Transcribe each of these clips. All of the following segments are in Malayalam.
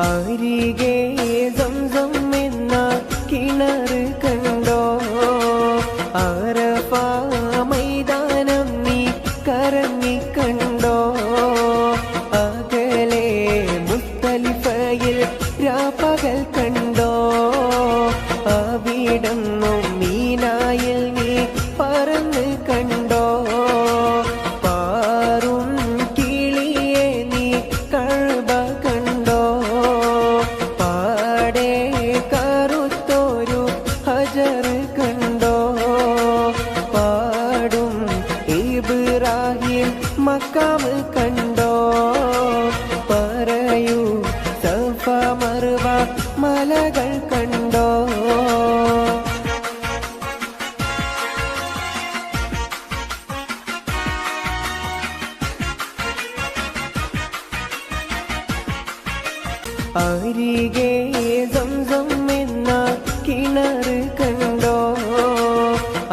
അരികെ സംസം എന്ന കിണറ് കണ്ടോ? അറഫ മൈതാനം നീ കറങ്ങിക്കണ്ടോ? അകലെ മുസ്തലിഫയിൽ രാപ്പകൽ കണ്ടോ? അവിടന്നും മീനായിൽ നീ പറന്ന് കണ്ടോ? പാറും കിളിയെ നീ കഅബ കണ്ടോ? പാടെ കറുത്തൊരു ഹജർ കണ്ടോ? പാടും ഇബ്രാഹിം മക്കാം കണ്ടോ? പറയൂ സഫ മർവ മലകൾ കണ്ടോ? അരികെ സംസം എന്ന കിണറ് കണ്ടോ?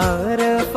അറഫ